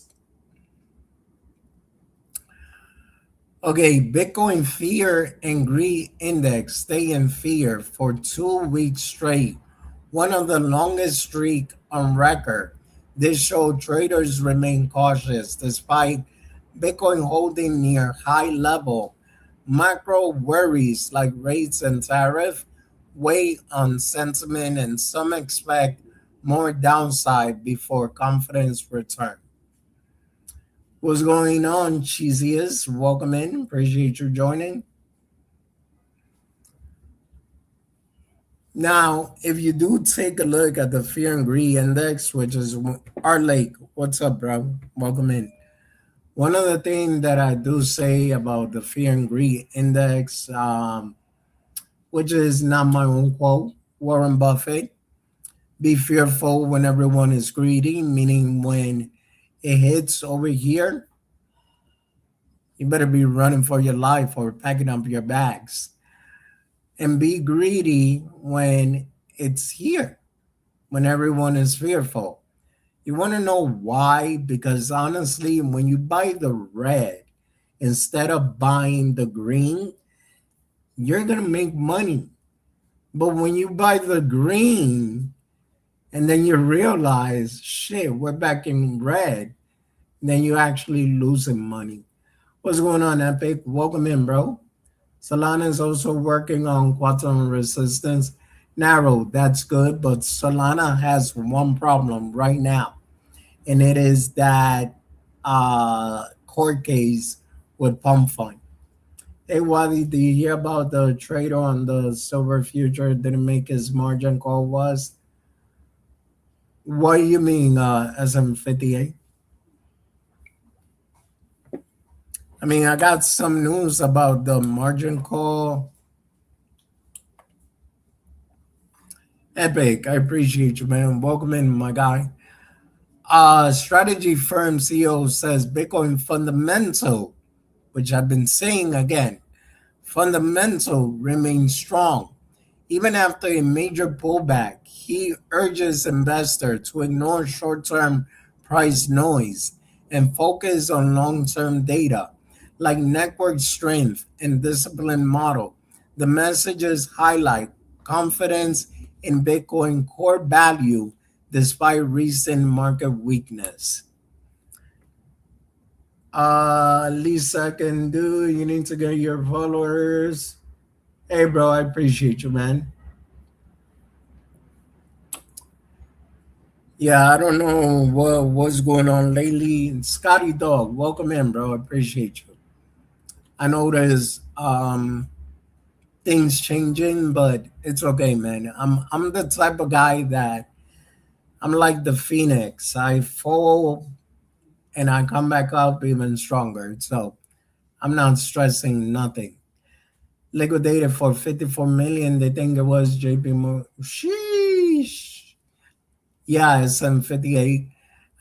Okay, Bitcoin fear and greed index stay in fear for 2 weeks straight, one of the longest streak on record. This showed traders remain cautious despite Bitcoin holding near high level. Macro worries like rates and tariff weigh on sentiment, and some expect more downside before confidence returns. What's going on, Cheesiest? Welcome in. Appreciate you joining. Now, if you do take a look at the Fear and Greed Index, which is our lake, what's up, bro? Welcome in. One of the things that I do say about the Fear and Greed Index, which is not my own quote, Warren Buffett, be fearful when everyone is greedy, meaning when it hits over here, you better be running for your life or packing up your bags. And be greedy when it's here, when everyone is fearful. You want to know why? Because honestly, when you buy the red instead of buying the green, you're going to make money. But when you buy the green and then you realize, shit, we're back in red, then you're actually losing money. What's going on, Epic? Welcome in, bro. Solana is also working on quantum resistance. Narrow, that's good, but Solana has one problem right now, and it is that court case with Pump Fund. Hey, Wadi, do you hear about the trader on the silver future didn't make his margin call was? What do you mean, SM58? I mean, I got some news about the margin call. Epic, I appreciate you, man. Welcome in, my guy. Strategy firm CEO says Bitcoin fundamental, which I've been saying again, fundamental remains strong. Even after a major pullback, he urges investors to ignore short term price noise and focus on long term data like network strength and discipline model. The messages highlight confidence in Bitcoin core value despite recent market weakness. Least I can do, you need to get your followers. Hey, bro, I appreciate you, man. Yeah, I don't know what's going on lately. Scotty Dog, welcome in, bro. I appreciate you. I know there's things changing, but it's okay, man. I'm the type of guy that I'm like the phoenix. I fall and I come back up even stronger. So I'm not stressing nothing. Liquidated for 54 million. They think it was JP Morgan. Sheesh. Yeah, it's 758.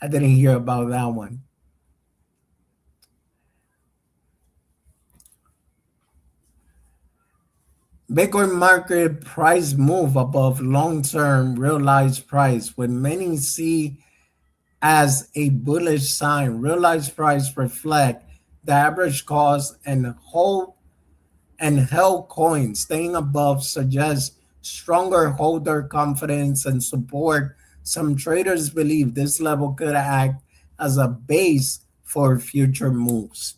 I didn't hear about that one. Bitcoin market price move above long-term realized price, what many see as a bullish sign. Realized price reflect the average cost and held coins staying above suggests stronger holder confidence and support. Some traders believe this level could act as a base for future moves.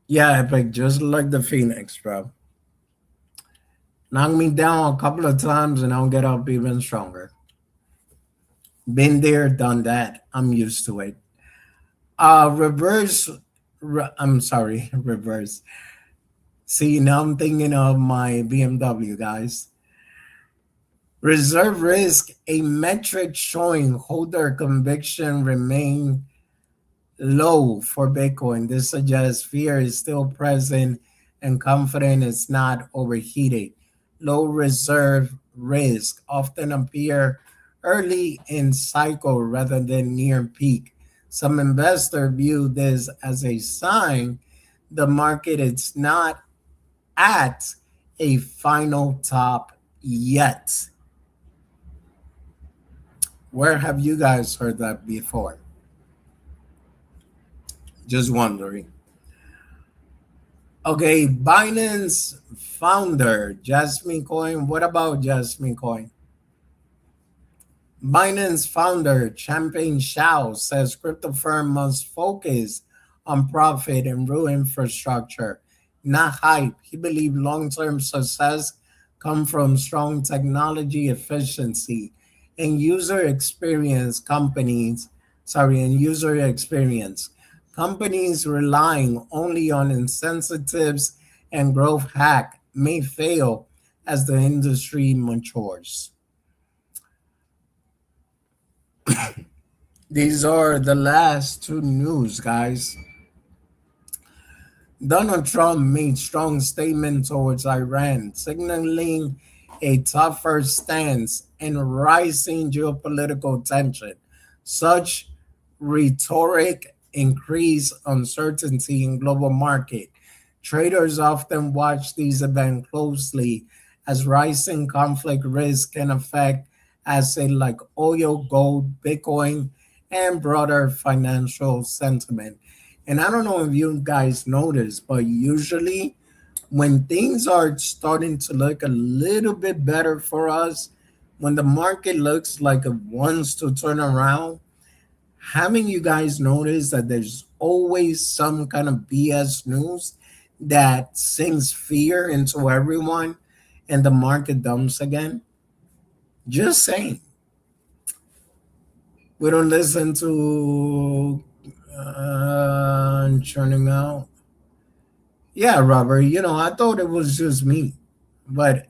Yeah, Epic, just like the Phoenix, bro. Knock me down a couple of times and I'll get up even stronger. Been there, done that. I'm used to it. Reverse. I'm sorry, reverse. See, now I'm thinking of my BMW, guys. Reserve risk, a metric showing holder conviction remain low for Bitcoin. This suggests fear is still present and confidence is not overheated. Low reserve risk often appear early in cycle rather than near peak. Some investors view this as a sign the market is not at a final top yet. Where have you guys heard that before? Just wondering. Okay, Binance founder Jasmine Coin. What about Jasmine Coin? Binance founder Champagne Shao says crypto firm must focus on profit and real infrastructure, not hype. He believes long-term success comes from strong technology efficiency and user experience companies, sorry, and user experience. Companies relying only on incentives and growth hack may fail as the industry matures. These are the last two news, guys. Donald Trump made strong statements towards Iran, signaling a tougher stance and rising geopolitical tension. Such rhetoric increase uncertainty in global market. Traders often watch these events closely as rising conflict risk can affect assets like oil, gold, Bitcoin, and broader financial sentiment. And I don't know if you guys notice, but usually when things are starting to look a little bit better for us, when the market looks like it wants to turn around, haven't you guys noticed that there's always some kind of BS news that sinks fear into everyone and the market dumps again? Just saying. We don't listen to churning out. Yeah, Robert, I thought it was just me, but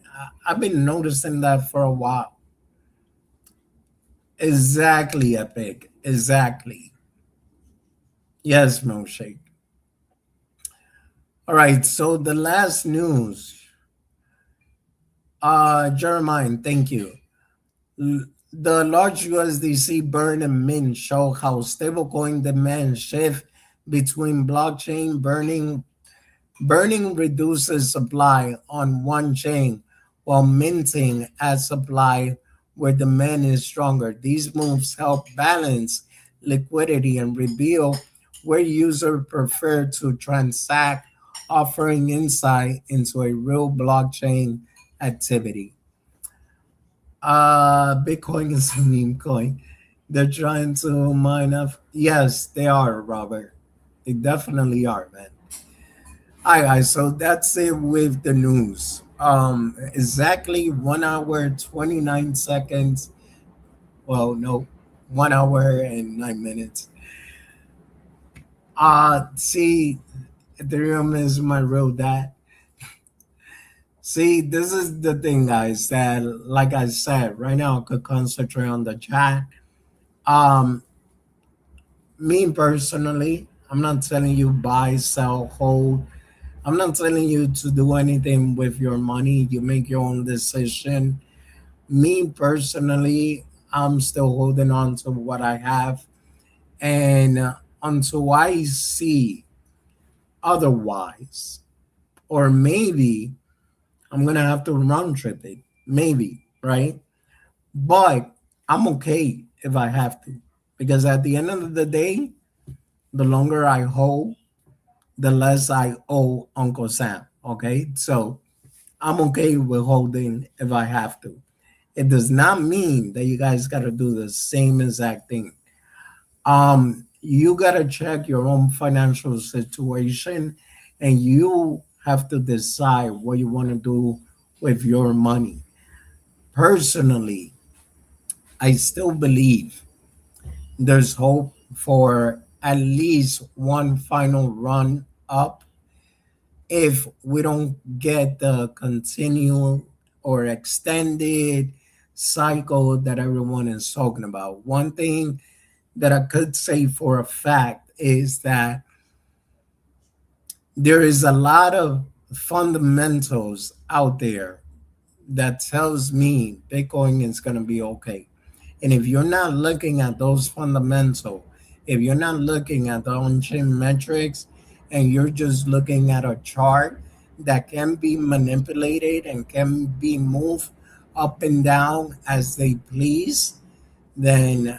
I've been noticing that for a while. Exactly, Epic. Exactly. Yes, Milkshake. All right, so the last news, Jeremiah, thank you. The large USDC burn and mint show how stablecoin demand shift between blockchain burning reduces supply on one chain while minting adds supply where demand is stronger. These moves help balance liquidity and reveal where users prefer to transact, offering insight into a real blockchain activity. Bitcoin is a meme coin. They're trying to mine up. Yes, they are, Robert. They definitely are, man. Hi guys, so that's it with the news. Exactly 1 hour 29 seconds. Well, no, 1 hour and 9 minutes. See, Ethereum is my real dad. See, this is the thing, guys. That, like I said, right now I could concentrate on the chat. Um, Me personally, I'm not telling you buy, sell, hold. I'm not telling you to do anything with your money. You make your own decision. Me personally, I'm still holding on to what I have. And until I see otherwise, or maybe I'm going to have to round trip it. Maybe, right? But I'm okay if I have to. Because at the end of the day, the longer I hold, the less I owe Uncle Sam. Okay. So I'm okay with holding if I have to. It does not mean that you guys got to do the same exact thing. You got to check your own financial situation and you have to decide what you want to do with your money. Personally, I still believe there's hope for at least one final run up if we don't get the continual or extended cycle that everyone is talking about. One thing that I could say for a fact is that there is a lot of fundamentals out there that tells me Bitcoin is going to be okay. And if you're not looking at those fundamentals, if you're not looking at the on-chain metrics and you're just looking at a chart that can be manipulated and can be moved up and down as they please, then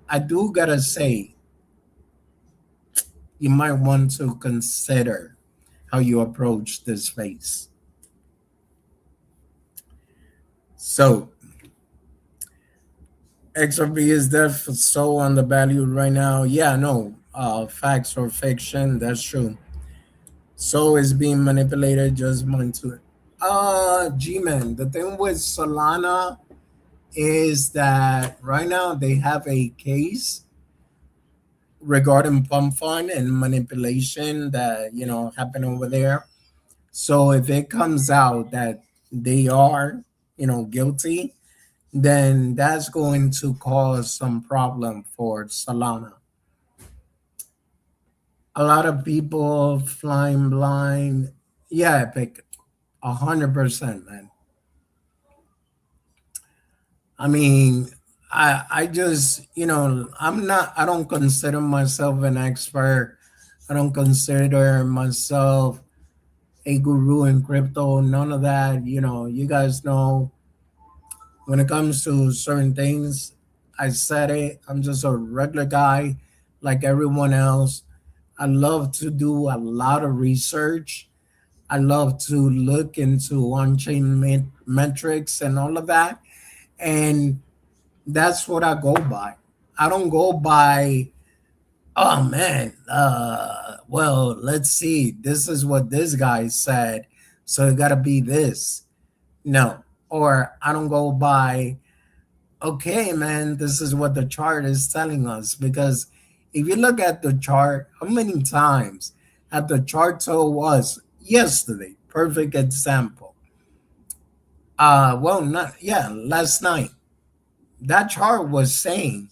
I do gotta say you might want to consider how you approach this phase. So XRP is def so undervalued right now. Yeah, no, facts or fiction, that's true. So it's being manipulated, just mine to it. G-Man, the thing with Solana is that right now they have a case regarding pump fund and manipulation that happened over there. So if it comes out that they are guilty, then that's going to cause some problem for Solana. A lot of people flying blind. Yeah, Epic, 100%, man. I mean, I just I don't consider myself an expert. I don't consider myself a guru in crypto. None of that. You guys know when it comes to certain things, I said it. I'm just a regular guy like everyone else. I love to do a lot of research. I love to look into on-chain metrics and all of that. And that's what I go by. I don't go by, oh man, well, let's see. This is what this guy said. So it got to be this. No. Or I don't go by, okay, man, this is what the chart is telling us. Because if you look at the chart, how many times had the chart told us yesterday? Perfect example. Well, not yeah, last night. That chart was saying,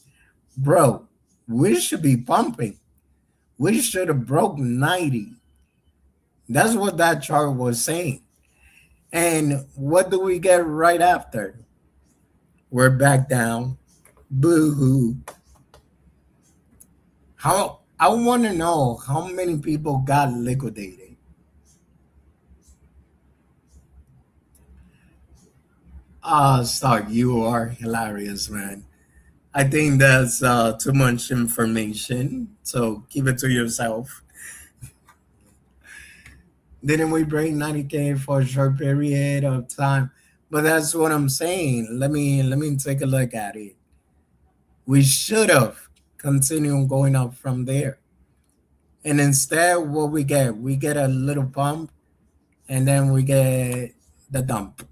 bro, we should be pumping. We should have broke 90. That's what that chart was saying. And what do we get right after? We're back down. Boo hoo. How I want to know how many people got liquidated. Stark, you are hilarious, man. I think that's too much information, so keep it to yourself. Didn't we break 90K for a short period of time? But that's what I'm saying. Let me take a look at it. We should have continued going up from there. And instead, what we get a little bump, and then we get the dump.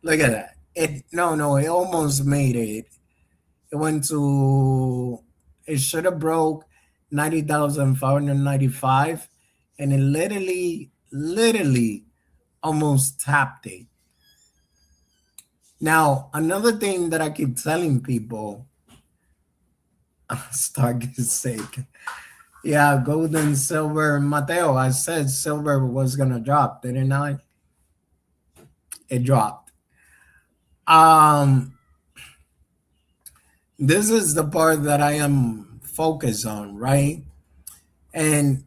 Look at that. It no, it almost made it. It went to it should have broke 90,595, and it literally almost tapped it. Now, another thing that I keep telling people, Stargate sake. Yeah, gold and silver. Mateo, I said silver was gonna drop, didn't I? It dropped. Um, this is the part that I am focused on, right? And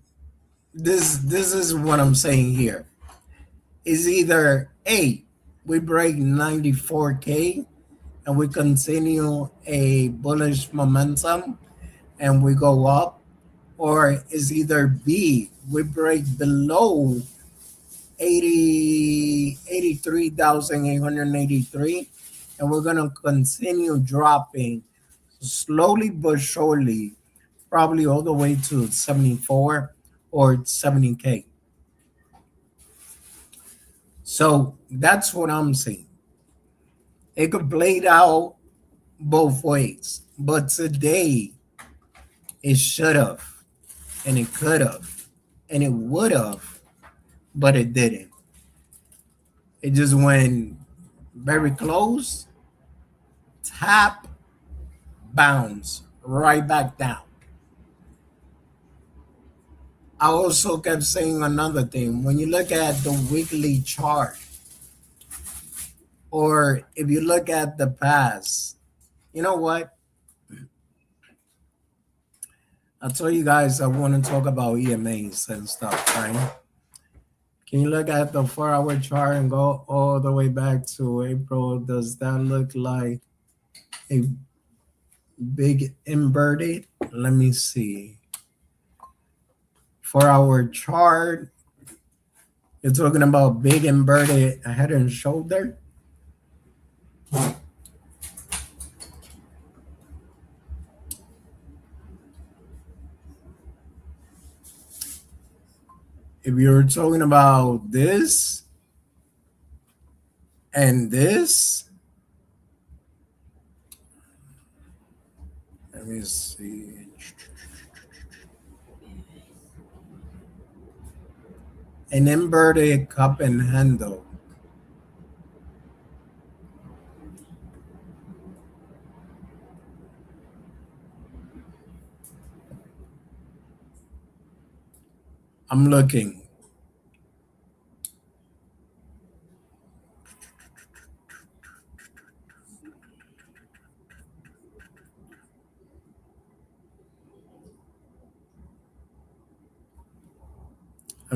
this is what I'm saying here. Is either A, we break 94K and we continue a bullish momentum and we go up, or is either B, we break below 83,883 and we're going to continue dropping slowly but surely, probably all the way to 74 or 70K. So that's what I'm saying. It could play it out both ways, but today it should have, and it could have, and it would have, but it didn't. It just went very close, tap, bounce, right back down. I also kept saying another thing. When you look at the weekly chart, or if you look at the past, you know what? I told you guys I want to talk about EMAs and stuff, right? Can you look at the 4 hour chart and go all the way back to April? Does that look like a big inverted? Let me see. 4 hour chart. You're talking about big inverted head and shoulder. If you're talking about this and this, let me see. An inverted cup and handle. I'm looking.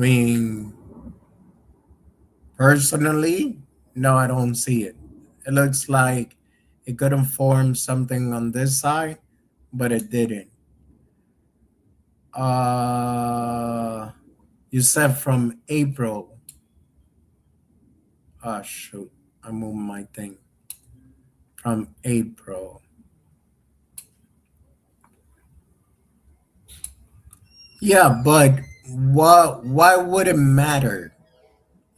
I mean, personally, no, I don't see it. It looks like it could have formed something on this side, but it didn't. Uh, you said from April. Oh, shoot. I moved my thing. From April. Yeah, but why would it matter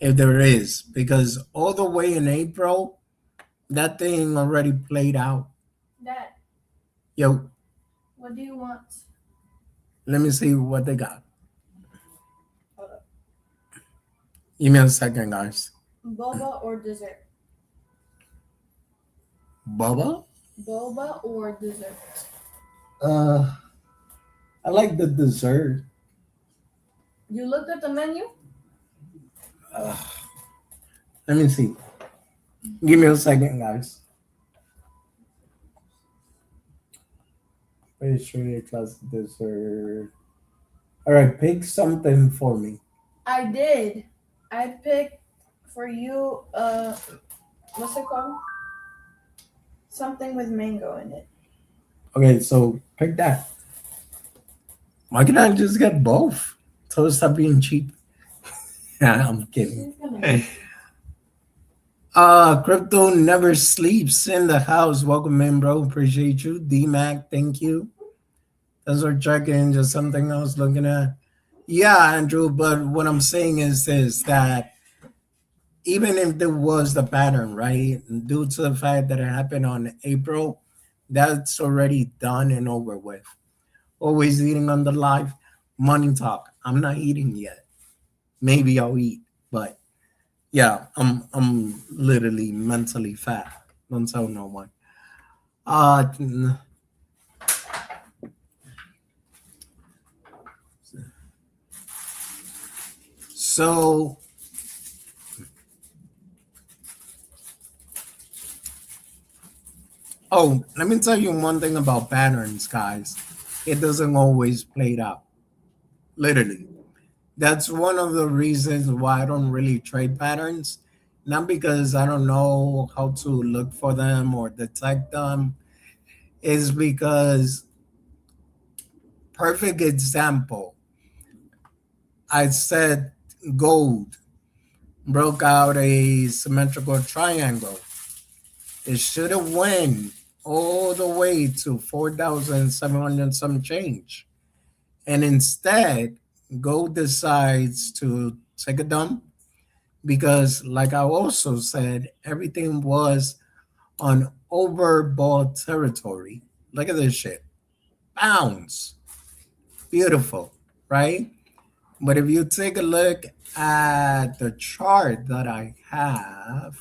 if there is? Because all the way in April, that thing already played out. Dad, Yo, what do you want? let me see what they got. Hold up. Give me a second, guys. Boba or dessert? Bubba? Boba or dessert? Uh, I like the dessert. You looked at the menu? Uh, let me see. Give me a second, guys. Pastry, classic dessert. All right, pick something for me. I did. I picked for you. What's it called? Something with mango in it. Okay, so pick that. Why can't I just get both? So stop being cheap. I'm kidding. Crypto never sleeps in the house. Welcome in, bro. Appreciate you. D-Mac, thank you. Those are checking, just something I was looking at. Yeah, Andrew, but what I'm saying is this, that even if there was the pattern, right, due to the fact that it happened on April, that's already done and over with. Always eating on the live. Money talk. I'm not eating yet. Maybe I'll eat, but yeah, I'm literally mentally fat. Don't tell no one. Uh, so oh, let me tell you one thing about patterns, guys. It doesn't always play out. Literally. That's one of the reasons why I don't really trade patterns. Not because I don't know how to look for them or detect them, is because perfect example. I said gold broke out a symmetrical triangle. It should have went all the way to 4,700 some change. And instead, gold decides to take a dump because, like I also said, everything was on overbought territory. Look at this shit. Pounds. Beautiful, right? But if you take a look at the chart that I have,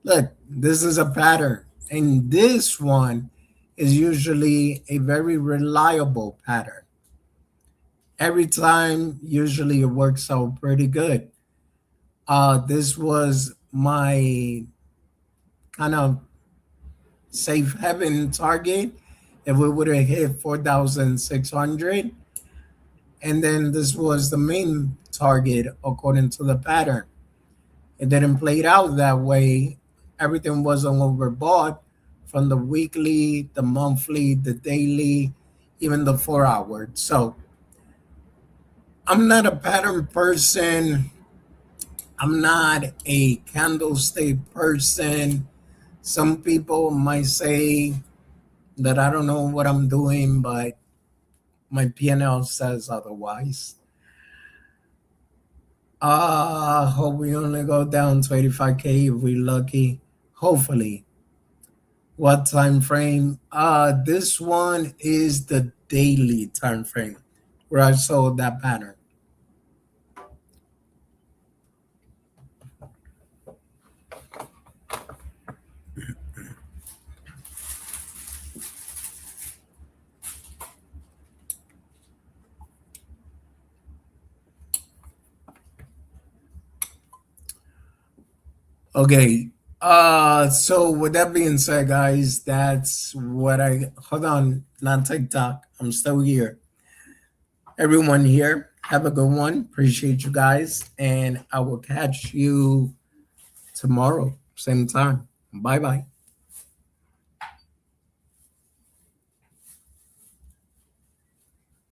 look, this is a pattern. And this one is usually a very reliable pattern. Every time, usually it works out pretty good. This was my kind of safe haven target if we would have hit 4,600. And then this was the main target according to the pattern. It didn't play it out that way. Everything wasn't overbought from the weekly, the monthly, the daily, even the 4 hour. So I'm not a pattern person. I'm not a candlestick person. Some people might say that I don't know what I'm doing, but my P&L says otherwise. Hope we only go down to 85K if we lucky. Hopefully. What time frame? This one is the daily time frame where I saw that pattern. Okay. So with that being said, guys, that's what I hold on, not TikTok. I'm still here. Everyone here, have a good one. Appreciate you guys, and I will catch you tomorrow, same time. Bye bye.